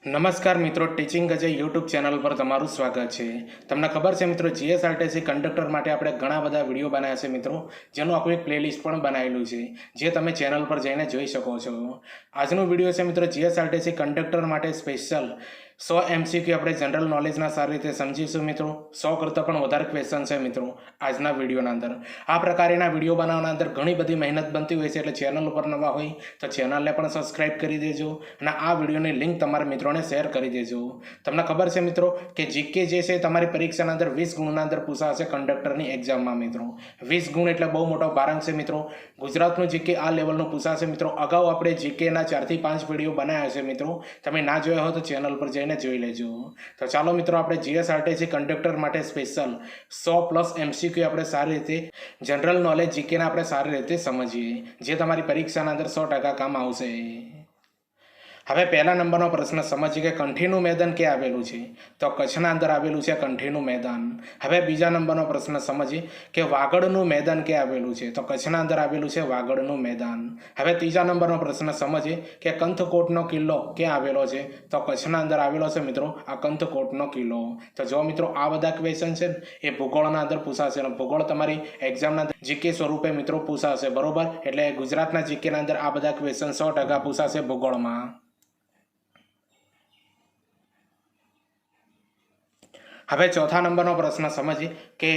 નમસ્કાર મિત્રો, teaching Ajay YouTube channel પર તમારું સ્વાગત છે। તમને ખબર છે મિત્રો, જીએસઆરટીસી કંડક્ટર માટે આપણે ઘણા બધા વિડીયો બનાવ્યા છે મિત્રો, જેનું આખું એક પ્લેલિસ્ટ પણ બનાવેલું છે, જે તમે ચેનલ પર જઈને જોઈ શકો છો। આજનો વિડીયો છે મિત્રો જીએસઆરટીસી કંડક્ટર માટે સ્પેશિયલ 100 MCQ આપણે જનરલ નોલેજના સારી રીતે સમજીશું મિત્રો। 100 કરતાં પણ વધારે ક્વેશ્ચન છે મિત્રો આજના વિડીયોના અંદર। આ પ્રકારના વિડીયો બનાવવાના અંદર ઘણી બધી મહેનત બનતી હોય છે, એટલે ચેનલ ઉપર નવા હોય તો ચેનલને પણ સબસ્ક્રાઇબ કરી દેજો અને આ વિડીયોની લિંક તમારા મિત્રોને શેર કરી દેજો। તમને ખબર છે મિત્રો કે જીકે જે છે તમારી પરીક્ષાના અંદર 20 ગુણના અંદર પૂછાશે કંડક્ટરની એક્ઝામમાં મિત્રો। 20 ગુણ એટલે બહુ મોટો ભારાંક છે મિત્રો। ગુજરાતનું જીકે આ લેવલનું પૂછાશે મિત્રો। અગાઉ આપણે જીકેના 4 થી 5 વિડીયો બનાવ્યા છે મિત્રો, તમે ના જોયા હોય તો ચેનલ પર જઈને જોઈ લેજો। તો ચાલો મિત્રો, આપણે જીએસઆરટીસી કંડક્ટર માટે સ્પેશિયલ 100+ MCQ આપણે સારી રીતે જનરલ નોલેજ જીકેના આપણે સારી રીતે સમજીએ, જે તમારી પરીક્ષાના અંદર 100% કામ આવશે। હવે પહેલા નંબરનો પ્રશ્ન સમજીએ કે કંઠીનું મેદાન ક્યાં આવેલું છે, તો કચ્છના અંદર આવેલું છે કંઠીનું મેદાન। હવે બીજા નંબરનો પ્રશ્ન સમજીએ કે વાગડનું મેદાન ક્યાં આવેલું છે, તો કચ્છના અંદર આવેલું છે વાગડનું મેદાન। હવે ત્રીજા નંબરનો પ્રશ્ન સમજીએ કે કંથકોટનો કિલ્લો ક્યાં આવેલો છે, તો કચ્છના અંદર આવેલો છે મિત્રો આ કંથકોટનો કિલ્લો। તો જો મિત્રો આ બધા ક્વેશ્ચન છે એ ભૂગોળના અંદર પૂછાશે, અને ભૂગોળ તમારી એક્ઝામના જીકે સ્વરૂપે મિત્રો પૂછાશે, બરોબર। એટલે ગુજરાતના જીકેના અંદર આ બધા ક્વેશ્ચન 100% પૂછાશે ભૂગોળમાં। હવે ચોથા નંબરનો પ્રશ્ન સમજીએ કે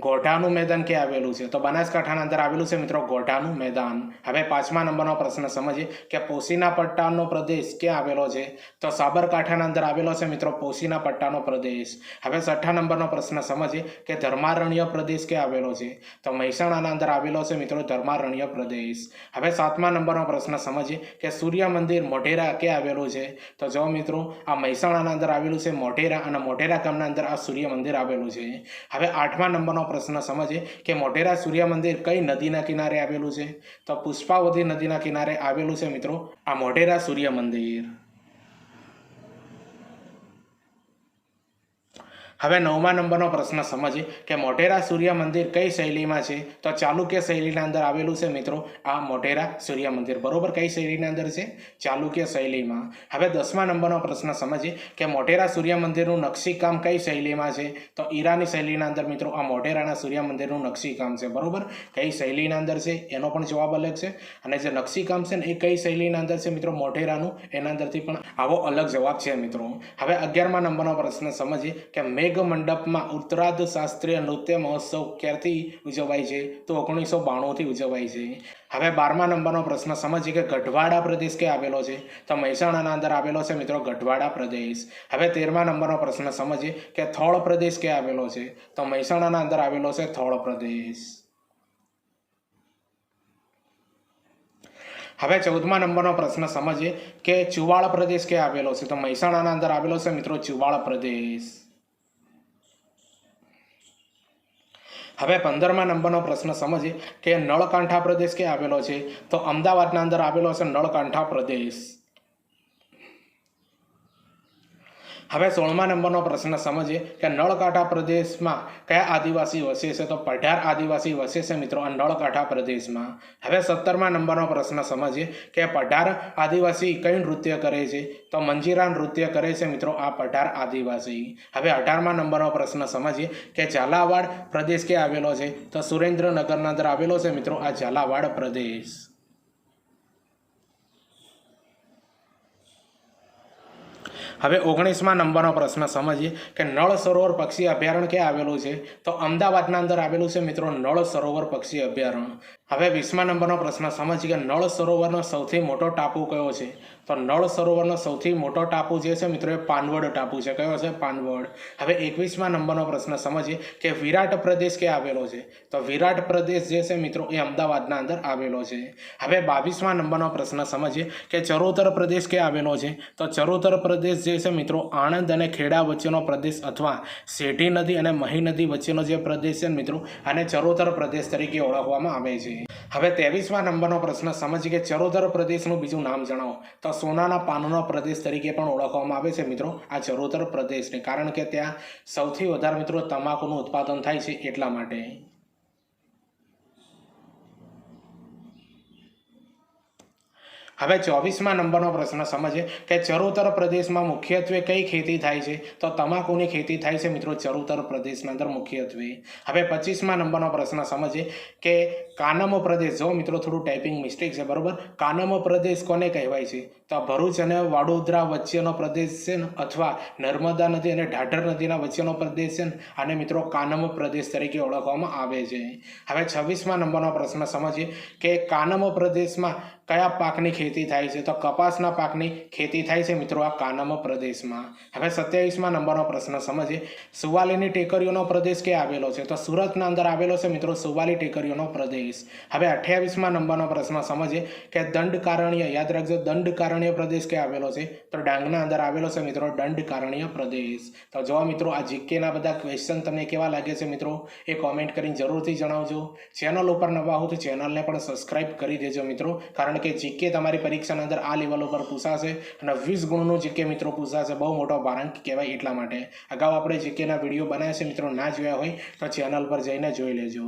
ગોઢાનું મેદાન ક્યાં આવેલું છે, તો બનાસકાંઠાના અંદર આવેલું છે મિત્રો ગોઢાનું મેદાન। હવે પાંચમા નંબરનો પ્રશ્ન સમજીએ કે પોશીના પટ્ટાનો પ્રદેશ ક્યાં આવેલો છે, તો સાબરકાંઠાના અંદર આવેલો છે મિત્રો પોશીના પટ્ટાનો પ્રદેશ। હવે છઠ્ઠા નંબરનો પ્રશ્ન સમજીએ કે ધર્મારણ્ય પ્રદેશ ક્યાં આવેલો છે, તો મહેસાણાના અંદર આવેલો છે મિત્રો ધર્મારણ્ય પ્રદેશ। હવે સાતમા નંબરનો પ્રશ્ન સમજીએ કે સૂર્ય મંદિર મોઢેરા ક્યાં આવેલું છે, તો જો મિત્રો આ મહેસાણાના અંદર આવેલું છે મોઢેરા, અને મોઢેરા ગામના અંદર સૂર્ય મંદિર આવેલું છે। હવે આઠમા નંબરનો પ્રશ્ન સમજીએ કે મોઢેરા સૂર્ય મંદિર કઈ નદીના કિનારે આવેલું છે, તો પુષ્પાવતી નદીના કિનારે આવેલું છે મિત્રો આ મોઢેરા સૂર્ય મંદિર। હવે નવમા નંબરનો પ્રશ્ન સમજીએ કે મોઢેરા સૂર્ય મંદિર કઈ શૈલીમાં છે, તો ચાલુક્ય શૈલીના અંદર આવેલું છે મિત્રો આ મોઢેરા સૂર્ય મંદિર, બરોબર। કઈ શૈલીના અંદર છે, ચાલુક્ય શૈલીમાં। હવે 10મા નંબરનો પ્રશ્ન સમજીએ કે મોઢેરા સૂર્ય મંદિરનું નકશીકામ કઈ શૈલીમાં છે, તો ઈરાની શૈલીના અંદર મિત્રો આ મોઢેરાના સૂર્ય મંદિરનું નકશીકામ છે, બરોબર। કઈ શૈલીના અંદર છે એનો પણ જવાબ અલગ છે, અને જે નકશીકામ છે ને એ કઈ શૈલીના અંદર છે મિત્રો મોઢેરાનું, એના અંદરથી પણ આવો અલગ જવાબ છે મિત્રો। હવે 11મા નંબરનો પ્રશ્ન સમજીએ કે મેઘ મંડપમાં ઉત્તરાર્ધ શાસ્ત્રીય નૃત્ય મહોત્સવ ક્યારથી ઉજવાય છે, તો 1992થી ઉજવાય છે। હવે 12મા નંબરનો પ્રશ્ન સમજીએ કે ગઢવાડા પ્રદેશ ક્યાં આવેલો છે, તો મહેસાણાના અંદર આવેલો છે મિત્રો ગઢવાડા પ્રદેશ। હવે 13મા નંબરનો પ્રશ્ન સમજીએ કે થોળ પ્રદેશ ક્યાં આવેલો છે, તો મહેસાણાના અંદર આવેલો છે થોળ પ્રદેશ। હવે 14મા નંબરનો પ્રશ્ન સમજીએ કે ચુવાળ પ્રદેશ ક્યાં આવેલો છે, તો મહેસાણાના અંદર આવેલો છે મિત્રો ચુવાળ પ્રદેશ। હવે 15મા નંબરનો પ્રશ્ન સમજીએ કે નળકાંઠા પ્રદેશ ક્યાં આવેલો છે, તો અમદાવાદના અંદર આવેલો છે નળકાંઠા પ્રદેશ। હવે 16મા નંબરનો પ્રશ્ન સમજીએ કે નળકાંઠા પ્રદેશમાં કયા આદિવાસી વસે છે, તો 18 આદિવાસી વસે છે મિત્રો આ નળકાંઠા પ્રદેશમાં। હવે 17મા નંબરનો પ્રશ્ન સમજીએ કે 18 આદિવાસી કઈ નૃત્ય કરે છે, તો મંજીરા નૃત્ય કરે છે મિત્રો આ 18 આદિવાસી। હવે 18મા નંબરનો પ્રશ્ન સમજીએ કે ઝાલાવાડ પ્રદેશ ક્યાં આવેલો છે, તો સુરેન્દ્રનગરના અંદર આવેલો છે મિત્રો આ ઝાલાવાડ પ્રદેશ। હવે 19મા નંબરનો પ્રશ્ન સમજીએ કે નળ સરોવર પક્ષી અભયારણ્ય ક્યાં આવેલું છે, તો અમદાવાદના અંદર આવેલું છે મિત્રો નળ સરોવર પક્ષી અભયારણ્ય। હવે 20મા નંબરનો પ્રશ્ન સમજીએ કે નળ સરોવરનો સૌથી મોટો ટાપુ કયો છે, તો નળ સરોવરનો સૌથી મોટો ટાપુ જે છે મિત્રો એ પાનવડ ટાપુ છે, કયો છે પાનવડ। હવે 21મા નંબરનો પ્રશ્ન સમજીએ કે વિરાટ પ્રદેશ ક્યાં આવેલો છે, તો વિરાટ પ્રદેશ જે છે મિત્રો એ અમદાવાદના અંદર આવેલો છે। હવે 22મા નંબરનો પ્રશ્ન સમજીએ કે ચરોતર પ્રદેશ ક્યાં આવેલો છે, તો ચરોતર પ્રદેશ જે છે મિત્રો આણંદ અને ખેડા વચ્ચેનો પ્રદેશ, અથવા સેઠી નદી અને મહી નદી વચ્ચેનો જે પ્રદેશ છે મિત્રો આને ચરોતર પ્રદેશ તરીકે ઓળખવામાં આવે છે। હવે 23મા નંબરનો પ્રશ્ન સમજીએ કે ચરોતર પ્રદેશનું બીજું નામ જણાવો, તો સોનાના પાનનો પ્રદેશ તરીકે પણ ઓળખવામાં આવે છે મિત્રો આ ચરોતર પ્રદેશને, કારણ કે ત્યાં સૌથી વધારે મિત્રો તમાકુનું ઉત્પાદન થાય છે એટલા માટે। હવે 24મા નંબરનો પ્રશ્ન સમજીએ કે ચરોતર પ્રદેશમાં મુખ્યત્વે કઈ ખેતી થાય છે? તો તમાકુની ખેતી થાય છે મિત્રો ચરોતર પ્રદેશના અંદર મુખ્યત્વે. હવે 25મા નંબરનો પ્રશ્ન સમજીએ કે કાનમો પ્રદેશ, જો મિત્રો થોડું ટાઈપિંગ મિસ્ટેક છે બરોબર. કાનમો પ્રદેશ કોને કહેવાય છે? તો ભરૂચ અને વડોદરા વચ્ચેનો પ્રદેશ છે ને, અથવા નર્મદા નદી અને ઢાઢર નદીના વચ્ચેનો પ્રદેશ છે ને, આને મિત્રો કાનમો પ્રદેશ તરીકે ઓળખવામાં આવે છે. હવે 26મા નંબરનો પ્રશ્ન સમજીએ કે કાનમો પ્રદેશમાં કયા પાકની ખેતી થાય છે? તો કપાસના પાકની ખેતી થાય છે મિત્રો આ કાનમો પ્રદેશમાં. હવે 27મા નંબરનો પ્રશ્ન સમજીએ સુવાલીની ટેકરીઓનો પ્રદેશ ક્યાં આવેલો છે? તો સુરતના અંદર આવેલો છે મિત્રો સુવાલી ટેકરીઓનો પ્રદેશ. હવે 28મા નંબરનો પ્રશ્ન સમજીએ કે દંડકારણ્ય, યાદ રાખજો દંડકારણ્ય પ્રદેશ ક્યાં આવેલો છે? તો ડાંગના અંદર આવેલો છે મિત્રો દંડકારણ્ય પ્રદેશ. તો જો મિત્રો આ જીકેના બધા ક્વેશ્ચન તમને કેવા લાગે છે મિત્રો એ કોમેન્ટ કરીને જરૂરથી જણાવજો. ચેનલ ઉપર નવા હો તો ચેનલને પણ સબસ્ક્રાઇબ કરી દેજો મિત્રો, કારણ કે જીકે તમારી પરીક્ષાના અંદર આ લેવલ ઉપર પૂછાશે અને 20 ગુણનું જીકે મિત્રો પૂછાશે. બહુ મોટો ભારાંક કહેવાય એટલા માટે. અગાઉ આપણે જીકેના વિડીયો બનાવ્યા છે મિત્રો, ના જોયા હોય તો ચેનલ પર જઈને જોઈ લેજો.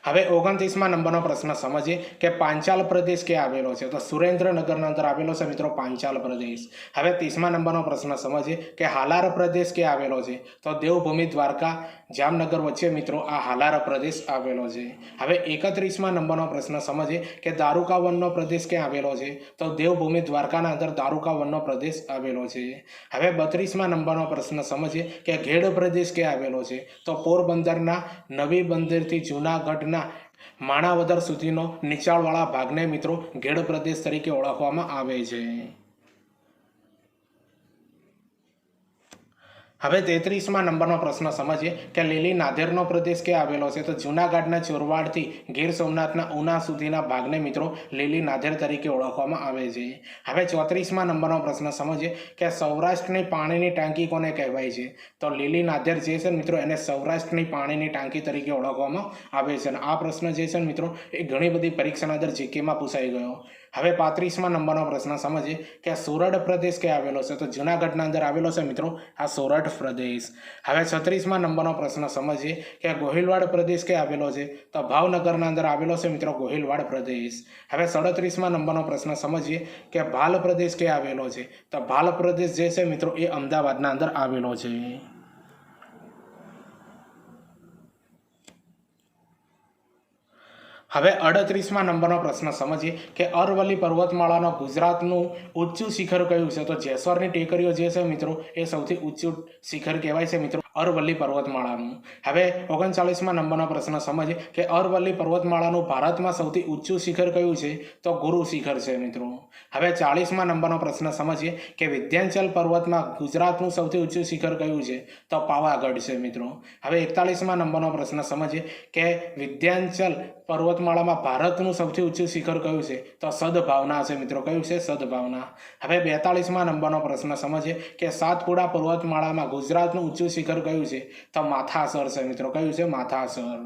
હવે 29મા નંબરનો પ્રશ્ન સમજીએ કે પાંચાલ પ્રદેશ ક્યાં આવેલો છે? તો સુરેન્દ્રનગરના અંદર આવેલો છે મિત્રો પાંચાલ પ્રદેશ. હવે 30મા નંબરનો પ્રશ્ન સમજીએ કે હાલાર પ્રદેશ ક્યાં આવેલો છે? તો દેવભૂમિ દ્વારકા જામનગર વચ્ચે મિત્રો આ હાલાર પ્રદેશ આવેલો છે. હવે 31મા નંબરનો પ્રશ્ન સમજીએ કે દારૂકા વનનો પ્રદેશ ક્યાં આવેલો છે? તો દેવભૂમિ દ્વારકાના અંદર દારૂકા વનનો પ્રદેશ આવેલો છે. હવે 32મા નંબરનો પ્રશ્ન સમજીએ કે ઘેડ પ્રદેશ ક્યાં આવેલો છે? તો પોરબંદરના નવી બંદરથી જૂનાગઢના માણાવદર સુધીનો નીચાણવાળા ભાગને મિત્રો ઘેડ પ્રદેશ તરીકે ઓળખવામાં આવે છે. હવે 33મા નંબરનો પ્રશ્ન સમજીએ કે લીલી નાધેરનો પ્રદેશ ક્યાં આવેલો છે? તો જૂનાગઢના ચોરવાડથી ગીર સોમનાથના ઉના સુધીના ભાગને મિત્રો લીલી નાધેર તરીકે ઓળખવામાં આવે છે. હવે 34મા નંબરનો પ્રશ્ન સમજીએ કે સૌરાષ્ટ્રની પાણીની ટાંકી કોને કહેવાય છે? તો લીલી નાધેર જે છે મિત્રો એને સૌરાષ્ટ્રની પાણીની ટાંકી તરીકે ઓળખવામાં આવે છે. અને આ પ્રશ્ન જે છે મિત્રો એ ઘણી બધી પરીક્ષાના અંદર જીકેમાં પૂછાઈ ગયો. હવે 35મા નંબરનો પ્રશ્ન સમજીએ કે સોરઠ પ્રદેશ ક્યાં આવેલો છે? તો જૂનાગઢના અંદર આવેલો છે મિત્રો આ સોરઠ પ્રદેશ. હવે 36મા નંબરનો પ્રશ્ન સમજીએ કે ગોહિલવાડ પ્રદેશ ક્યાં આવેલો છે? તો ભાવનગરના અંદર આવેલો છે મિત્રો ગોહિલવાડ પ્રદેશ. હવે 37મા નંબરનો પ્રશ્ન સમજીએ કે ભાલ પ્રદેશ ક્યાં આવેલો છે? તો ભાલ પ્રદેશ જે છે મિત્રો એ અમદાવાદના અંદર આવેલો છે. હવે 38મા નંબરનો પ્રશ્ન સમજીએ કે અરવલ્લી પર્વતમાળાનો ગુજરાતનું ઊંચું શિખર કયું છે? તો જેસવરની ટેકરીઓ જે છે મિત્રો એ સૌથી ઊંચું શિખર કહેવાય છે મિત્રો અરવલ્લી પર્વતમાળાનું. હવે 39મા નંબરનો પ્રશ્ન સમજીએ કે અરવલ્લી પર્વતમાળાનું ભારતમાં સૌથી ઊંચું શિખર કયું છે? તો ગુરુ શિખર છે મિત્રો. હવે 40મા નંબરનો પ્રશ્ન સમજીએ કે વિંધ્યાચલ પર્વતમાં ગુજરાતનું સૌથી ઊંચું શિખર કયું છે? તો પાવાગઢ છે મિત્રો. હવે 41મા નંબરનો પ્રશ્ન સમજીએ કે વિંધ્યાચલ પર્વતમાળામાં ભારતનું સૌથી ઊંચું શિખર કયું છે? તો સદભાવના છે મિત્રો. કયું છે? સદભાવના. હવે 42મા નંબરનો પ્રશ્ન સમજીએ કે સાતપુડા પર્વતમાળામાં ગુજરાતનું ઊંચું શિખર કયું છે? તો માથાસર છે મિત્રો. કયું છે? માથાસર.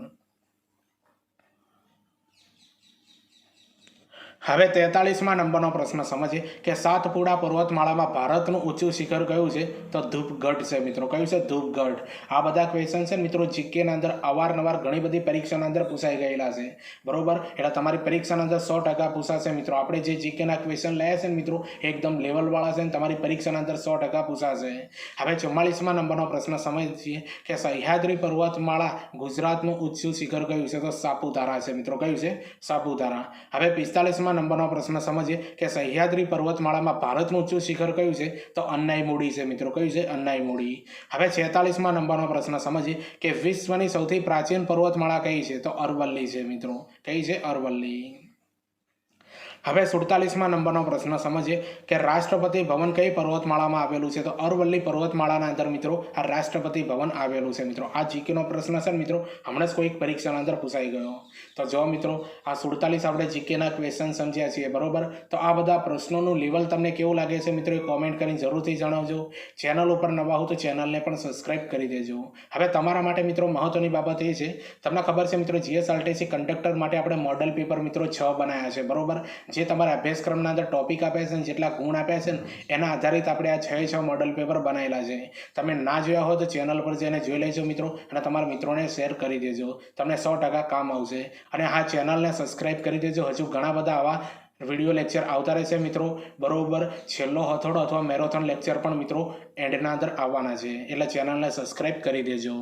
હવે 43મા નંબરનો પ્રશ્ન સમજીએ કે સાતપુડા પર્વતમાળામાં ભારતનું ઊંચું શિખર કયું છે? તો ધૂપગઢ છે મિત્રો. કયું છે? ધૂપગઢ. આ બધા ક્વેશ્ચન છે મિત્રો જીકેના અંદર અવારનવાર ઘણી બધી પરીક્ષાના અંદર પૂછાઈ ગયેલા છે બરોબર. એટલે તમારી પરીક્ષાના અંદર 100% પૂછાશે મિત્રો. આપણે જે જીકેના ક્વેશ્ચન લાયા છે ને મિત્રો એકદમ લેવલવાળા છે ને તમારી પરીક્ષાના અંદર 100% પૂછાશે. હવે 44મા નંબરનો પ્રશ્ન સમજીએ કે સહ્યાદ્રી પર્વતમાળા ગુજરાતનું ઊંચું શિખર કયું છે? તો સાપુતારા છે મિત્રો. કયું છે? સાપુતારા. હવે 45મા નંબરનો પ્રશ્ન સમજીએ કે સહ્યાદ્રી પર્વતમાળામાં ભારતનું ઊંચું શિખર કયું છે? તો અન્નાઈમુડી છે મિત્રો. કયું છે? અન્નાઈમુડી. હવે 46મા નંબરનો પ્રશ્ન સમજીએ કે વિશ્વની સૌથી પ્રાચીન પર્વતમાળા કઈ છે? તો અરવલ્લી છે મિત્રો. કઈ છે? અરવલ્લી. હવે 47મા નંબરનો પ્રશ્ન સમજીએ કે રાષ્ટ્રપતિ ભવન કઈ પર્વતમાળામાં આવેલું છે? તો અરવલ્લી પર્વતમાળાના અંદર મિત્રો આ રાષ્ટ્રપતિ ભવન આવેલું છે મિત્રો. આ જીકેનો પ્રશ્ન છે મિત્રો હમણાં જ કોઈક પરીક્ષાના અંદર પૂછાઈ ગયો. તો જો મિત્રો આ 47 આપણે જીકેના ક્વેશ્ચન સમજ્યા છીએ બરોબર. તો આ બધા પ્રશ્નોનું લેવલ તમને કેવું લાગે છે મિત્રો એ કોમેન્ટ કરીને જરૂરથી જણાવજો. ચેનલ ઉપર નવા હો તો ચેનલને પણ સબસ્ક્રાઇબ કરી દેજો. હવે તમારા માટે મિત્રો મહત્વની બાબત એ છે, તમને ખબર છે મિત્રો જીએસઆરટીસી કંડક્ટર માટે આપણે મોડલ પેપર મિત્રો 6 બનાવ્યા છે બરોબર. જે તમારા અભ્યાસક્રમના અંદર ટોપિક આપ્યા છે ને જેટલા ગુણ આપ્યા છે ને એના આધારિત આપણે આ 6 મોડલ પેપર બનાવેલા છે. તમે ના જોયા હોય તો ચેનલ પર જઈને જોઈ લેજો મિત્રો, અને તમારા મિત્રોને શેર કરી દેજો. તમને 100% કામ આવશે. અને આ ચેનલને સબસ્ક્રાઈબ કરી દેજો. હજુ ઘણા બધા આવા વિડીયો લેક્ચર આવતા રહેશે મિત્રો. બરોબર, છેલ્લો હથોડો અથવા મેરેથોન લેક્ચર પણ મિત્રો એન્ડના અંદર આવવાના છે, એટલે ચેનલને સબસ્ક્રાઈબ કરી દેજો.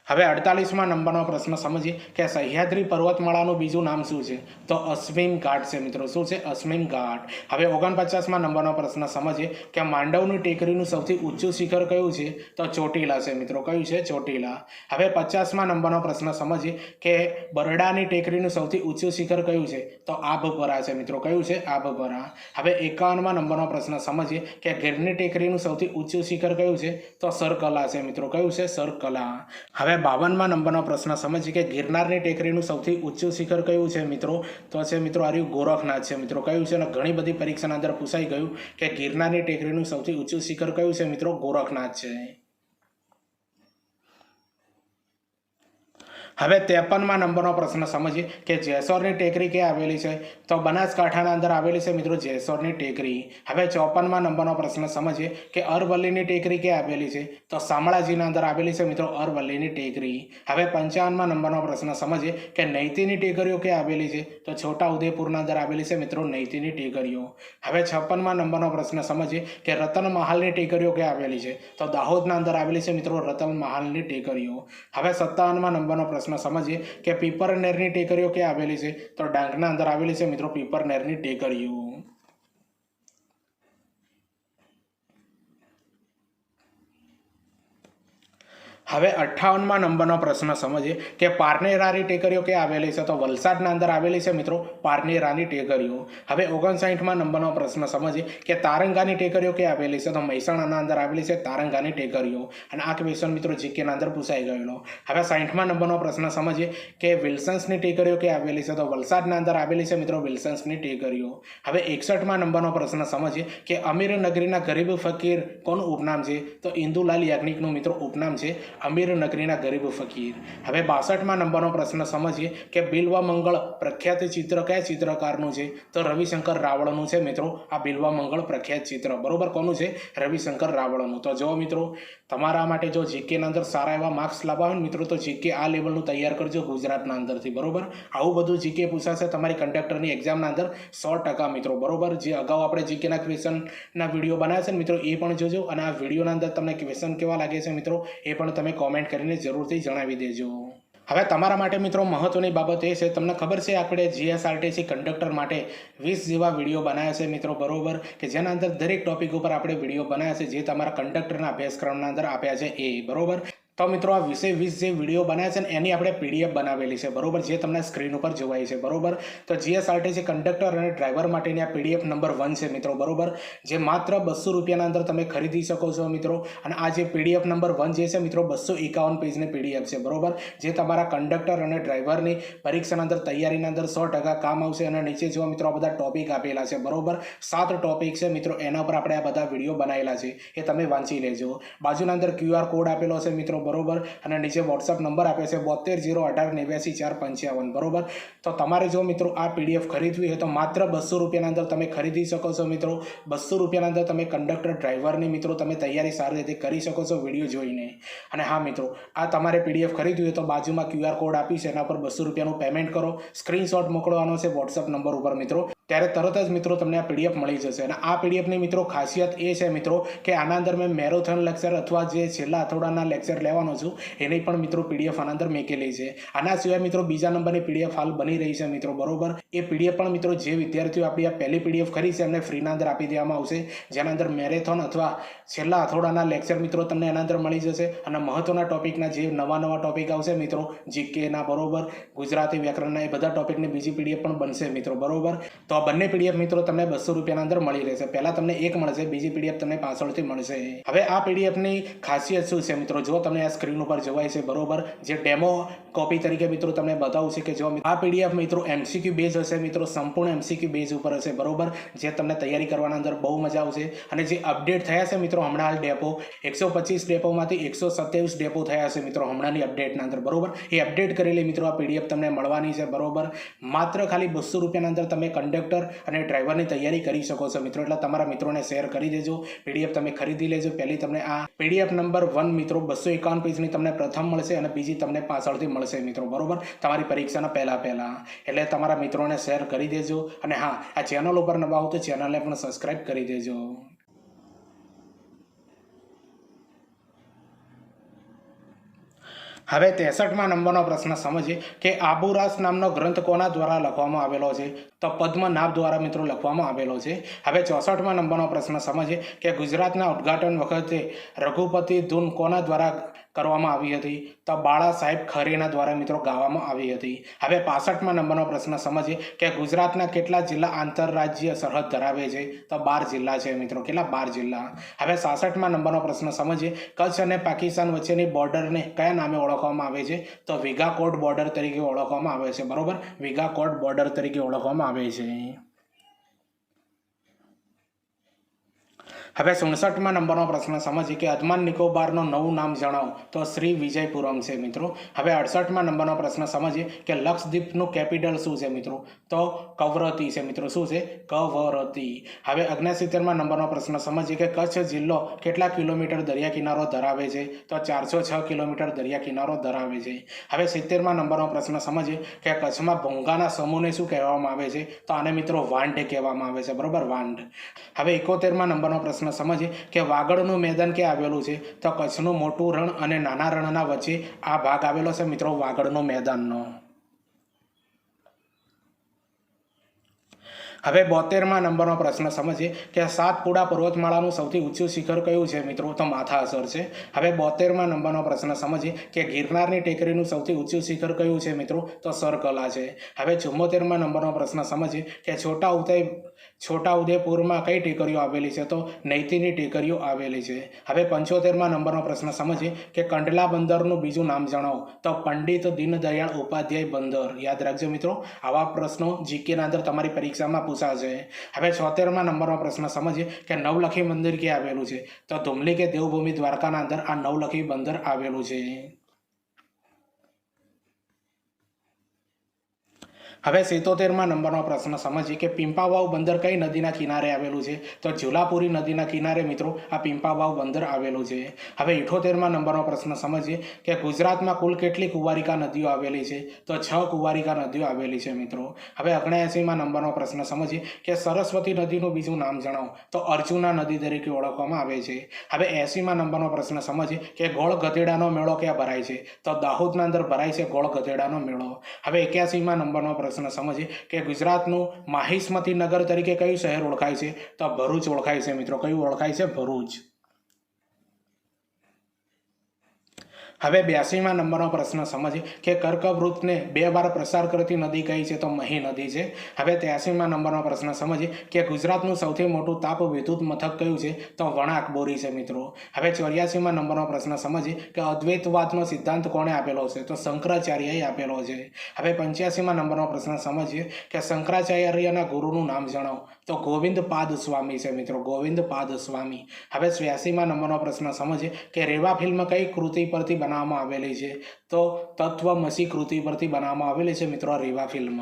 હવે 48મા નંબરનો પ્રશ્ન સમજીએ કે સહ્યાદ્રી પર્વતમાળાનું બીજું નામ શું છે? તો અશ્વિન ઘાટ છે મિત્રો. શું છે? અશ્વિન ઘાટ. હવે 49મા નંબરનો પ્રશ્ન સમજીએ કે માંડવની ટેકરીનું સૌથી ઊંચું શિખર કયું છે? તો ચોટીલા છે મિત્રો. કયું છે? ચોટીલા. હવે 50મા નંબરનો પ્રશ્ન સમજીએ કે બરડાની ટેકરીનું સૌથી ઊંચું શિખર કયું છે? તો આભપરા છે મિત્રો. કયું છે? આભપરા. હવે 51મા નંબરનો પ્રશ્ન સમજીએ કે ગીરની ટેકરીનું સૌથી ઊંચું શિખર કયું છે? તો સરકલા છે મિત્રો. કયું છે? સરકલા. હવે 52મા નંબરનો પ્રશ્ન સમજીએ કે ગિરનારની ટેકરીનું સૌથી ઊંચું શિખર કયું છે મિત્રો? તો છે મિત્રો આર્યું ગોરખનાથ છે મિત્રો. કયું છે? અને ઘણી બધી પરીક્ષાના અંદર પૂછાઈ ગયું કે ગિરનારની ટેકરીનું સૌથી ઊંચું શિખર કયું છે મિત્રો? ગોરખનાથ છે. હવે 53મા નંબરનો પ્રશ્ન સમજીએ કે જેસોરની ટેકરી ક્યાં આવેલી છે? તો બનાસકાંઠાના અંદર આવેલી છે મિત્રો જેસોરની ટેકરી. હવે 54મા નંબરનો પ્રશ્ન સમજીએ કે અરવલ્લીની ટેકરી ક્યાં આવેલી છે? તો શામળાજીના અંદર આવેલી છે મિત્રો અરવલ્લીની ટેકરી. હવે 55મા નંબરનો પ્રશ્ન સમજીએ કે નૈતીની ટેકરીઓ ક્યાં આવેલી છે? તો છોટા ઉદેપુરના અંદર આવેલી છે મિત્રો નૈતીની ટેકરીઓ. હવે 56મા નંબરનો પ્રશ્ન સમજીએ કે રતનમહાલની ટેકરીઓ ક્યાં આવેલી છે? તો દાહોદના અંદર આવેલી છે મિત્રો રતનમહાલની ટેકરીઓ. હવે 57મા નંબરનો પ્રશ્ન સમજીએ કે પીપરનેરની ટેકરીઓ ક્યાં આવેલી છે? તો ડાંગના અંદર આવેલી છે મિત્રો પીપરનેરની ટેકરીઓ. હવે 58મા નંબરનો પ્રશ્ન સમજીએ કે પારનેરાની ટેકરીઓ ક્યાં આવેલી છે? તો વલસાડના અંદર આવેલી છે મિત્રો પારનેરાની ટેકરીઓ. હવે 59મા નંબરનો પ્રશ્ન સમજીએ કે તારંગાની ટેકરીઓ ક્યાં આવેલી છે? તો મહેસાણાના અંદર આવેલી છે તારંગાની ટેકરીઓ. અને આ ક્વેશ્ચન મિત્રો જીકેના અંદર પૂછાઈ ગયેલો. હવે 60મા નંબરનો પ્રશ્ન સમજીએ કે વિલ્સન્સની ટેકરીઓ ક્યાં આવેલી છે? તો વલસાડના અંદર આવેલી છે મિત્રો વિલ્સન્સની ટેકરીઓ. હવે 61મા નંબરનો પ્રશ્ન સમજીએ કે અમીરનગરીના ગરીબ ફકીર કોનું ઉપનામ છે? તો ઇન્દુલાલ યાજ્ઞિકનું મિત્રો ઉપનામ છે અમીરનગરીના ગરીબ ફકીર. હવે 62મા નંબરનો પ્રશ્ન સમજીએ કે બિલ્વા મંગળ પ્રખ્યાત ચિત્ર કયા ચિત્રકારનું છે? તો રવિશંકર રાવળનું છે મિત્રો આ બિલ્વા મંગળ પ્રખ્યાત ચિત્ર. બરોબર, કોનું છે? રવિશંકર રાવળનું. તો જો મિત્રો તમારા માટે જો જીકેના અંદર સારા એવા માર્ક્સ લાવવા હોય મિત્રો તો જીકે આ લેવલનું તૈયાર કરજો ગુજરાતના અંદરથી. બરોબર, આવું બધું જીકે પૂછાશે તમારી કંડક્ટરની એક્ઝામના અંદર 100% મિત્રો. બરોબર, જે અગાઉ આપણે જીકેના ક્વેશ્ચનના વિડીયો બનાવ્યા છે ને મિત્રો એ પણ જોજો. અને આ વિડીયોના અંદર તમને ક્વેશ્ચન કેવા લાગે છે મિત્રો એ પણ તમે કોમેન્ટ કરીને જરૂરથી જણાવી દેજો. હવે તમારા માટે મિત્રો મહત્વની બાબત એ છે, તમને ખબર છે આપણે જીએસઆરટીસી કંડક્ટર માટે 20 જેવા વિડીયો બનાવ્યા છે મિત્રો. બરોબર, કે જેના અંદર દરેક ટોપિક ઉપર આપણે વિડીયો બનાવ્યા છે જે તમારા કંડક્ટરના અભ્યાસક્રમના અંદર આપ્યા છે એ. બરોબર, તો મિત્રો આ 20 જે વિડીયો બનાવ્યા છે ને એની આપણે પીડીએફ બનાવેલી છે. બરોબર, જે તમને સ્ક્રીન ઉપર જોવાય છે. બરોબર, તો જીએસઆરટીસી કંડક્ટર અને ડ્રાઈવર માટેની આ પીડીએફ નંબર 1 છે મિત્રો. બરોબર, જે માત્ર 200 રૂપિયાના અંદર તમે ખરીદી શકો છો મિત્રો. અને આ જે પીડીએફ નંબર 1 જે છે મિત્રો 251 પેજની પીડીએફ છે. બરોબર, જે તમારા કંડક્ટર અને ડ્રાઈવરની પરીક્ષાના અંદર તૈયારીના અંદર 100% કામ આવશે. અને નીચે જો મિત્રો આ બધા ટોપિક આપેલા છે. બરોબર, 7 ટોપિક છે મિત્રો, એના પર આપણે આ બધા વિડીયો બનાવેલા છે, એ તમે વાંચી લેજો. બાજુના અંદર QR કોડ આપેલો છે મિત્રો. બરોબર, અને નીચે વોટ્સઅપ નંબર આપે છે 7208189455. બરોબર, તો તમારે જો મિત્રો આ પીડીએફ ખરીદવી હોય તો માત્ર 200 રૂપિયાના અંદર તમે ખરીદી શકો છો મિત્રો. 200 રૂપિયાના અંદર તમે કંડક્ટર ડ્રાઈવરની મિત્રો તમે તૈયારી સારી રીતે કરી શકો છો વિડીયો જોઈને. અને હા મિત્રો, આ તમારે પીડીએફ ખરીદવી હોય તો બાજુમાં QR કોડ આપી છે, એના પર 200 રૂપિયાનું પેમેન્ટ કરો, સ્ક્રીનશોટ મોકલવાનો છે વોટ્સઅપ નંબર ઉપર મિત્રો. ત્યારે તરત જ મિત્રો તમને આ પીડીએફ મળી જશે. અને આ પીડીએફની મિત્રો ખાસિયત એ છે મિત્રો કે આના અંદર મેં મેરેથોન લેક્ચર અથવા જે છેલ્લા અઠવાડિયાના લેક્ચર લેવાનો છું એની પણ મિત્રો પીડીએફ આના અંદર મેકેલી છે. આના સિવાય મિત્રો બીજા નંબરની પીડીએફ હાલ બની રહી છે મિત્રો. બરોબર, એ પીડીએફ પણ મિત્રો જે વિદ્યાર્થીઓ આપણી આ પહેલી પીડીએફ ખરી છે એમને ફ્રીના અંદર આપી દેવામાં આવશે, જેના અંદર મેરેથોન અથવા છેલ્લા અઠવાડિયાના લેક્ચર મિત્રો તમને એના અંદર મળી જશે. અને મહત્વના ટોપિકના જે નવા ટોપિક આવશે મિત્રો જીકેના, બરોબર, ગુજરાતી વ્યાકરણના, એ બધા ટોપિકની બીજી પીડીએફ પણ બનશે મિત્રો. બરોબર, તો તો આ બંને પીડીએફ મિત્રો તમને 200 રૂપિયાના અંદર મળી રહેશે. પહેલાં તમને એક મળશે, બીજી પીડીએફ તમને પાછળથી મળશે. હવે આ પીડીએફની ખાસિયત શું છે મિત્રો, જો તમને આ સ્ક્રીન ઉપર જોવાય છે બરોબર, જે ડેમો કોપી તરીકે મિત્રો તમને બતાવું છે કે જો આ પીડીએફ મિત્રો MCQ બેઝ હશે મિત્રો, સંપૂર્ણ MCQ બેઝ ઉપર હશે બરોબર, જે તમને તૈયારી કરવાના અંદર બહુ મજા આવશે. અને જે અપડેટ થયા છે મિત્રો હમણાં હાલ ડેપો 125 ડેપોમાંથી 127 ડેપો થયા છે મિત્રો હમણાંની અપડેટના અંદર બરોબર. એ અપડેટ કરેલી મિત્રો આ પીડીએફ તમને મળવાની છે બરોબર. માત્ર ખાલી 200 રૂપિયાના અંદર તમે કંડક્ટર અને ડ્રાઈવરની તૈયારી કરી શકો છો મિત્રો. એટલે તમારા મિત્રોને શેર કરી દેજો, પીડીએફ તમે ખરીદી લેજો. પહેલી તમને આ પીડીએફ નંબર 1 મિત્રો 251 પેજની તમને પ્રથમ મળશે અને બીજી તમને પાછળથી મળશે મિત્રો બરોબર, તમારી પરીક્ષાના પહેલા. એટલે તમારા મિત્રોને શેર કરી દેજો. અને હા, આ ચેનલ ઉપર નવા હો તો ચેનલને પણ સબસ્ક્રાઈબ કરી દેજો. હવે 63માં નંબરનો પ્રશ્ન સમજીએ કે આબુરાસ નામનો ગ્રંથ કોના દ્વારા લખવામાં આવેલો છે? તો પદ્મનાભ દ્વારા મિત્રો લખવામાં આવેલો છે. હવે 64માં નંબરનો પ્રશ્ન સમજીએ કે ગુજરાતના ઉદ્ઘાટન વખતે રઘુપતિ ધૂન કોના દ્વારા કરવામાં આવી હતી? તો બાળા સાહેબ ખરેના દ્વારા મિત્રો ગાવામાં આવી હતી. હવે 65માં નંબરનો પ્રશ્ન સમજીએ કે ગુજરાતના કેટલા જિલ્લા આંતરરાજ્ય સરહદ ધરાવે છે? તો 12 જિલ્લા છે મિત્રો. કેટલા? 12 જિલ્લા. હવે 66માં નંબરનો પ્રશ્ન સમજીએ કચ્છ અને પાકિસ્તાન વચ્ચેની બોર્ડરને કયા નામે ઓળખવામાં આવે છે? તો વિગાકોટ બોર્ડર તરીકે ઓળખવામાં આવે છે બરોબર, વિગાકોટ બોર્ડર તરીકે ઓળખવામાં આવે છે. હવે 67માં નંબરનો પ્રશ્ન સમજીએ કે અંદમાન નિકોબારનું નવું નામ જણાવો. તો શ્રી વિજયપુરમ છે મિત્રો. હવે 68માં નંબરનો પ્રશ્ન સમજીએ કે લક્ષદ્વીપનું કેપિટલ શું છે મિત્રો? તો કવરત્તી છે મિત્રો. શું છે? કવરત્તી. હવે 69માં નંબરનો પ્રશ્ન સમજીએ કે કચ્છ જિલ્લો કેટલા કિલોમીટર દરિયા કિનારો ધરાવે છે? તો 406 કિલોમીટર દરિયા કિનારો ધરાવે છે. હવે 70માં નંબરનો પ્રશ્ન સમજીએ કે કચ્છમાં ભોંગાના સમૂહને શું કહેવામાં આવે છે? તો આને મિત્રો વાંઢ કહેવામાં આવે છે બરોબર, વાંઢ. હવે 71માં નંબરનો પ્રશ્ન સમજીએ કે વાગડનું મેદાન ક્યાં આવેલું છે? તો કચ્છનું મોટું રણ અને નાના રણના વચ્ચે આ ભાગ આવેલો છે મિત્રો, વાગડનો મેદાનનો. હવે 72માં નંબરનો પ્રશ્ન સમજીએ કે સાતપુડા પર્વતમાળાનું સૌથી ઊંચું શિખર કયું છે મિત્રો? તો માથાસર છે. હવે 72માં નંબરનો પ્રશ્ન સમજીએ કે ગિરનારની ટેકરીનું સૌથી ઊંચું શિખર કયું છે મિત્રો? તો સરકલા છે. હવે 74માં નંબરનો પ્રશ્ન સમજીએ કે છોટાઉદેપુરમાં કઈ ટેકરીઓ આવેલી છે? તો નૈતીની ટેકરીઓ આવેલી છે. હવે 75માં નંબરનો પ્રશ્ન સમજીએ કે કંડલા બંદરનું બીજું નામ જણાવો. તો પંડિત દીનદયાળ ઉપાધ્યાય બંદર. યાદ રાખજો મિત્રો, આવા પ્રશ્નો જીકેના અંદર તમારી પરીક્ષામાં પૂછાશે. હવે 76માં નંબરનો પ્રશ્ન સમજીએ કે નવલખી મંદિર ક્યાં આવેલું છે? તો ધુમલી કે દેવભૂમિ દ્વારકાના અંદર આ નવલખી બંદર આવેલું છે. હવે 77માં નંબરનો પ્રશ્ન સમજીએ કે પિંપાવાવ બંદર કઈ નદીના કિનારે આવેલું છે? તો ઝુલાપુરી નદીના કિનારે મિત્રો આ પિંપાવાવ બંદર આવેલું છે. હવે 78માં નંબરનો પ્રશ્ન સમજીએ કે ગુજરાતમાં કુલ કેટલી કુંવારિકા નદીઓ આવેલી છે? તો 6 કુંવારિકા નદીઓ આવેલી છે મિત્રો. હવે 79માં નંબરનો પ્રશ્ન સમજીએ કે સરસ્વતી નદીનું બીજું નામ જણાવો. તો અર્જુના નદી તરીકે ઓળખવામાં આવે છે. હવે 80માં નંબરનો પ્રશ્ન સમજીએ કે ગોળ ગધેડાનો મેળો ક્યાં ભરાય છે? તો દાહોદના અંદર ભરાય છે ગોળ ગધેડાનો મેળો. હવે 81માં નંબરનો પ્રશ્ન સમજીએ કે ગુજરાતનું માહિષ્મતી નગર તરીકે કયું શહેર ઓળખાય છે? તો ભરૂચ ઓળખાય છે મિત્રો. કયું ઓળખાય છે? ભરૂચ. હવે 82માં નંબરનો પ્રશ્ન સમજીએ કે કર્કવૃતને 2 વાર પ્રસાર કરતી નદી કઈ છે? તો મહી નદી છે. હવે 83માં નંબરનો પ્રશ્ન સમજીએ કે ગુજરાતનું સૌથી મોટું તાપ વિદ્યુત મથક કયું છે? તો વણાક બોરી છે મિત્રો. હવે 84માં નંબરનો પ્રશ્ન સમજીએ કે અદ્વૈતવાદનો સિદ્ધાંત કોણે આપેલો છે? તો શંકરાચાર્યએ આપેલો છે. હવે 85માં નંબરનો પ્રશ્ન સમજીએ કે શંકરાચાર્યના ગુરુનું નામ જણાવો. તો ગોવિંદ પાદ સ્વામી છે મિત્રો, ગોવિંદ પાદ સ્વામી. હવે 86માં નંબરનો પ્રશ્ન સમજીએ કે રેવા ફિલ્મ કઈ કૃતિ પરથી બનાવવામાં આવેલી છે? તો તત્વમસી કૃતિ પરથી બનાવવામાં આવેલી છે મિત્રો રેવા ફિલ્મ.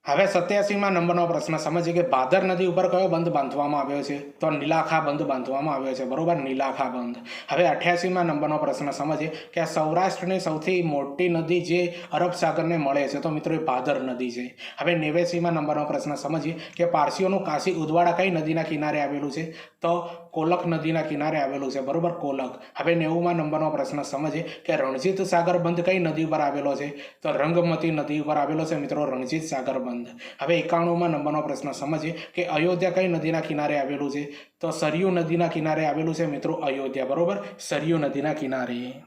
હવે 87માં નંબરનો પ્રશ્ન સમજીએ કે ભાદર નદી ઉપર કયો બંધ બાંધવામાં આવ્યો છે? તો નીલાખા બંધ બાંધવામાં આવ્યો છે બરોબર, નીલાખા બંધ. હવે 88માં નંબરનો પ્રશ્ન સમજીએ કે સૌરાષ્ટ્રની સૌથી મોટી નદી જે અરબ સાગરને મળે છે? તો મિત્રો એ ભાદર નદી છે. હવે 89માં નંબરનો પ્રશ્ન સમજીએ કે પારસીઓનું કાશી ઉદવાડા કઈ નદીના કિનારે આવેલું છે? તો કોલક નદીના કિનારે આવેલું છે બરોબર, કોલક. હવે 90માં નંબરનો પ્રશ્ન સમજીએ કે રણજીત સાગર બંધ કઈ નદી ઉપર આવેલો છે? તો રંગમતી નદી ઉપર આવેલો છે મિત્રો, રણજીત સાગર બંધ. હવે 91માં નંબરનો પ્રશ્ન સમજીએ કે અયોધ્યા કઈ નદીના કિનારે આવેલું છે? તો સરયુ નદીના કિનારે આવેલું છે મિત્રો અયોધ્યા બરોબર, સરયુ નદીના કિનારે.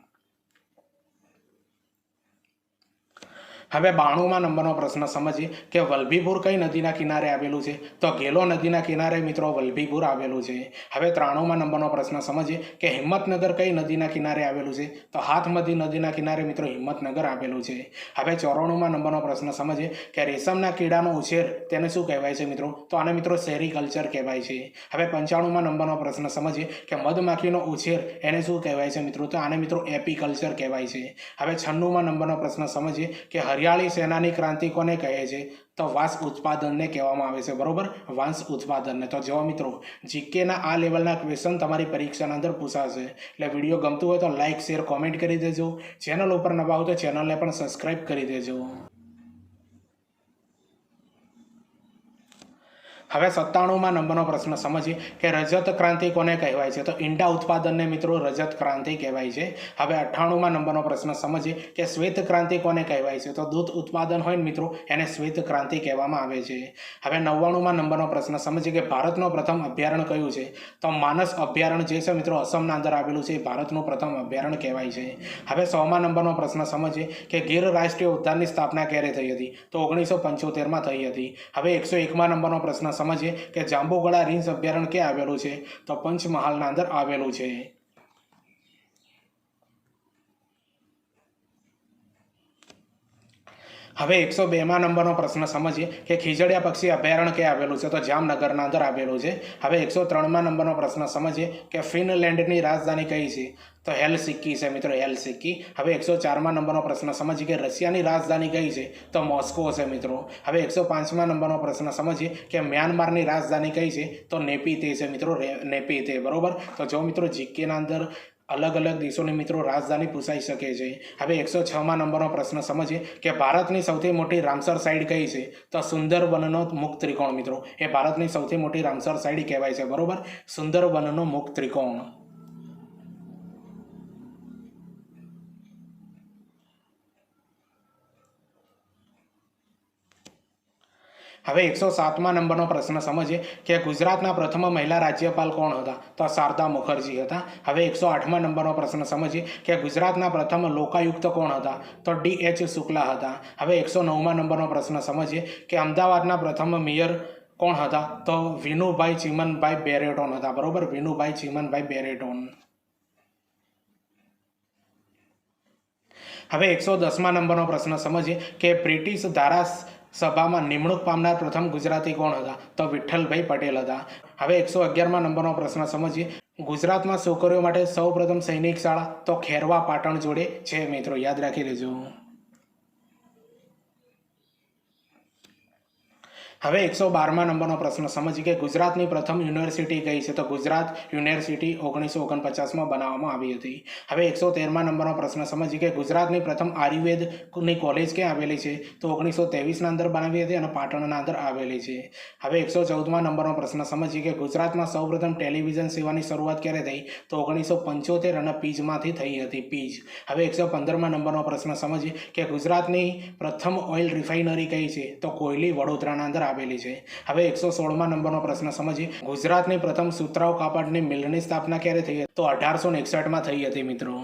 હવે 92માં નંબરનો પ્રશ્ન સમજીએ કે વલભીપુર કઈ નદીના કિનારે આવેલું છે? તો ગેલો નદીના કિનારે મિત્રો વલભીપુર આવેલું છે. હવે 93માં નંબરનો પ્રશ્ન સમજીએ કે હિંમતનગર કઈ નદીના કિનારે આવેલું છે? તો હાથમતી નદીના કિનારે મિત્રો હિંમતનગર આવેલું છે. હવે 94માં નંબરનો પ્રશ્ન સમજીએ કે રેશમના કીડાનો ઉછેર તેને શું કહેવાય છે મિત્રો? તો આને મિત્રો સેરીકલ્ચર કહેવાય છે. હવે 95માં નંબરનો પ્રશ્ન સમજીએ કે મધમાખીનો ઉછેર એને શું કહેવાય છે મિત્રો? તો આને મિત્રો એપીકલ્ચર કહેવાય છે. હવે 96માં નંબરનો પ્રશ્ન સમજીએ કે હરિયાળી સેનાની ક્રાંતિ કોને કહે છે? તો વાંસ ઉત્પાદનને કહેવામાં આવે છે. બરોબર, વાંસ ઉત્પાદનને. તો જો મિત્રો જીકેના આ લેવલના ક્વેશ્ચન તમારી પરીક્ષાના અંદર પૂછાશે. એટલે વિડીયો ગમતું હોય તો લાઇક, શેર, કોમેન્ટ કરી દેજો. ચેનલ ઉપર નવા હોય તો ચેનલને પણ સબસ્ક્રાઈબ કરી દેજો. હવે 97માં નંબરનો પ્રશ્ન સમજીએ કે રજત ક્રાંતિ કોને કહેવાય છે? તો ઈંડા ઉત્પાદનને મિત્રો રજત ક્રાંતિ કહેવાય છે. હવે 98માં નંબરનો પ્રશ્ન સમજીએ કે શ્વેત ક્રાંતિ કોને કહેવાય છે? તો દૂધ ઉત્પાદન હોય ને મિત્રો એને શ્વેત ક્રાંતિ કહેવામાં આવે છે. હવે 99માં નંબરનો પ્રશ્ન સમજીએ કે ભારતનું પ્રથમ અભયારણ્ય કયું છે? તો માનસ અભયારણ્ય જે છે મિત્રો અસમના અંદર આવેલું છે, ભારતનું પ્રથમ અભયારણ્ય કહેવાય છે. હવે 100માં નંબરનો પ્રશ્ન સમજીએ કે ગીર રાષ્ટ્રીય ઉદ્યાનની સ્થાપના ક્યારે થઈ હતી? તો 1975માં થઈ હતી. હવે 101માં નંબરનો પ્રશ્ન સમજીએ કે જાંબુગળા રીંછ અભયારણ્ય ક્યાં આવેલું છે? તો પંચમહાલના અંદર આવેલું છે. હવે 102માં નંબરનો પ્રશ્ન સમજીએ કે ખીજડીયા પક્ષી અભયારણ્ય ક્યાં આવેલું છે? તો જામનગરના અંદર આવેલું છે. હવે 103માં નંબરનો પ્રશ્ન સમજીએ કે ફિનલેન્ડની રાજધાની કઈ છે? તો હેલસિંકી છે મિત્રો, હેલસિંકી. હવે 104માં નંબરનો પ્રશ્ન સમજીએ કે રશિયાની રાજધાની કઈ છે? તો મોસ્કો છે મિત્રો. હવે 105માં નંબરનો પ્રશ્ન સમજીએ કે મ્યાનમારની રાજધાની કઈ છે? તો નેપીતે છે મિત્રો, નેપીતે. બરોબર. તો જો મિત્રો જીકેના અંદર અલગ અલગ દેશોની મિત્રો રાજધાની પૂછાઈ શકે છે. હવે 106માં નંબરનો પ્રશ્ન સમજીએ કે ભારતની સૌથી મોટી રામસર સાઇટ કઈ છે? તો સુંદરબનનો મુક્ત ત્રિકોણ મિત્રો, એ ભારતની સૌથી મોટી રામસર સાઇટ કહેવાય છે. બરોબર, સુંદરબનનો મુક્ત ત્રિકોણ. હવે 107માં નંબરનો પ્રશ્ન સમજીએ કે ગુજરાતના પ્રથમ મહિલા રાજ્યપાલ કોણ હતા? તો શારદા મુખર્જી હતા. હવે 108માં નંબરનો પ્રશ્ન સમજીએ કે ગુજરાતના પ્રથમ લોકાયુક્ત કોણ હતા? તો DH શુક્લા હતા. હવે 109માં નંબરનો પ્રશ્ન સમજીએ કે અમદાવાદના પ્રથમ મેયર કોણ હતા? તો વિનુભાઈ ચીમનભાઈ બેરેટોન હતા. બરોબર, વિનુભાઈ ચીમનભાઈ બેરેટોન. હવે 110માં નંબરનો પ્રશ્ન સમજીએ કે બ્રિટિશ ધારાસભામાં નિમણૂક પામનાર પ્રથમ ગુજરાતી કોણ હતા? તો વિઠ્ઠલભાઈ પટેલ હતા. હવે 111માં નંબરનો પ્રશ્ન સમજીએ ગુજરાતમાં છોકરીઓ માટે સૌપ્રથમ સૈનિક શાળા? તો ખેરવા પાટણ જોડે છે મિત્રો, યાદ રાખી લેજો. હવે 112માં નંબરનો પ્રશ્ન સમજીએ કે ગુજરાતની પ્રથમ યુનિવર્સિટી કઈ છે? તો ગુજરાત યુનિવર્સિટી 1949માં બનાવવામાં આવી હતી. હવે 113માં નંબરનો પ્રશ્ન સમજીએ કે ગુજરાતની પ્રથમ આયુર્વેદની કોલેજ ક્યાં આવેલી છે? તો 1923ના અંદર બનાવી હતી અને પાટણના અંદર આવેલી છે. હવે 114માં નંબરનો પ્રશ્ન સમજીએ કે ગુજરાતમાં સૌપ્રથમ ટેલિવિઝન સેવાની શરૂઆત ક્યારે થઈ? તો 1975 અને પીજમાંથી થઈ હતી, પીજ. હવે 115માં નંબરનો પ્રશ્ન સમજીએ કે ગુજરાતની પ્રથમ ઓઇલ રિફાઇનરી કઈ છે? તો કોયલી વડોદરાના અંદર આવેલી છે. હવે 116માં નંબરનો પ્રશ્ન સમજીએ ગુજરાતની પ્રથમ સુતરાઉ કાપડની મિલની સ્થાપના ક્યારે થઈ? તો 1861માં થઈ હતી મિત્રો.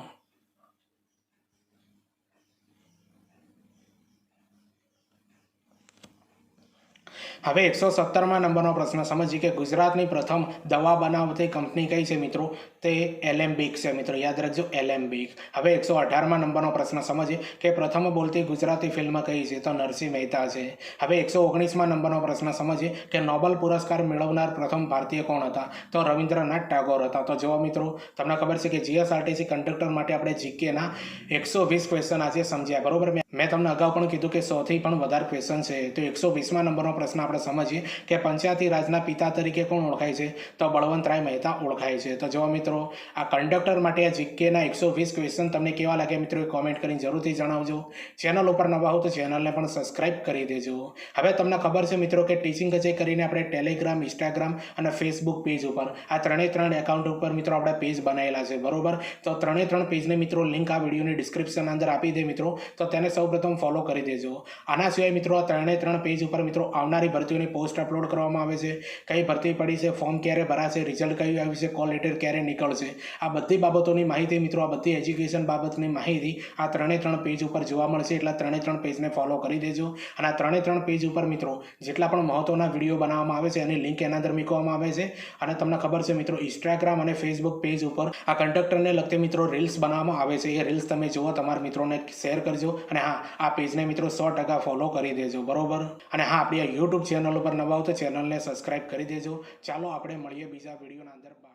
હવે 117માં નંબરનો પ્રશ્ન સમજીએ કે ગુજરાતની પ્રથમ દવા બનાવતી કંપની કઈ છે મિત્રો? તે એલેમ્બિક છે મિત્રો, યાદ રાખજો, એલેમ્બિક. હવે 118માં નંબરનો પ્રશ્ન સમજીએ કે પ્રથમ બોલતી ગુજરાતી ફિલ્મ કઈ છે? તો નરસિંહ મહેતા છે. હવે 119માં નંબરનો પ્રશ્ન સમજીએ કે નોબેલ પુરસ્કાર મેળવનાર પ્રથમ ભારતીય કોણ હતા? તો રવિન્દ્રનાથ ટાગોર હતા. તો જો મિત્રો તમને ખબર છે કે જીએસઆરટીસી કંડક્ટર માટે આપણે જીકેના 120 ક્વેશ્ચન આજે સમજ્યા. બરોબર, મેં તમને અગાઉ પણ કીધું કે 100થી પણ વધારે ક્વેશ્ચન છે. તો 120માં નંબરનો પ્રશ્ન આપણે સમજીએ કે પંચાયતી રાજના પિતા તરીકે કોણ ઓળખાય છે? તો બળવંતરાય મહેતા ઓળખાય છે. તો જો મિત્રો આ કંડક્ટર માટે આ જીકેના 120 ક્વેશ્ચન તમને કેવા લાગે મિત્રો એ કોમેન્ટ કરીને જરૂરથી જણાવજો. ચેનલ ઉપર નવા હો તો ચેનલને પણ સબસ્ક્રાઇબ કરી દેજો. હવે તમને ખબર છે મિત્રો કે ટીચિંગ અજય કરીને આપણે ટેલિગ્રામ, ઇન્સ્ટાગ્રામ અને ફેસબુક પેજ ઉપર આ ત્રણે એકાઉન્ટ ઉપર મિત્રો આપણે પેજ બનાવેલા છે. બરોબર, તો ત્રણે પેજની મિત્રો લિંક આ વિડીયોની ડિસ્ક્રિપ્શન અંદર આપી દે મિત્રો, તો તેને સૌપ્રથમ ફોલો કરી દેજો. આના સિવાય મિત્રો આ ત્રણે પેજ ઉપર મિત્રો આવનારી ભરતીઓની પોસ્ટ અપલોડ કરવામાં આવે છે, કઈ ભરતી પડી છે, ફોર્મ ક્યારે ભરાશે, રિઝલ્ટ કયું આવ્યું છે, કોલ લેટર ક્યારે નીકળશે, આ બધી બાબતોની માહિતી મિત્રો, આ બધી એજ્યુકેશન બાબતની માહિતી આ 3 પેજ ઉપર જોવા મળશે. એટલે 3 પેજને ફોલો કરી દેજો. અને આ 3 પેજ ઉપર મિત્રો જેટલા પણ મહત્વના વિડીયો બનાવવામાં આવે છે એની લિંક એના અંદર મૂકવામાં આવે છે. અને તમને ખબર છે મિત્રો, ઇન્સ્ટાગ્રામ અને ફેસબુક પેજ ઉપર આ કંડક્ટરને લગતી મિત્રો રીલ્સ બનાવવામાં આવે છે. એ રીલ્સ તમે જુઓ, તમારા મિત્રોને શેર કરજો. અને હા, આ પેજને મિત્રો 100% ફોલો કરી દેજો, બરોબર. અને હા, આપણી આ યુટ્યુબ ચેનલ ઉપર નવા હો તો ચેનલને સબસ્ક્રાઇબ કરી દેજો. ચાલો આપણે મળીએ બીજા વિડીયોના અંદર.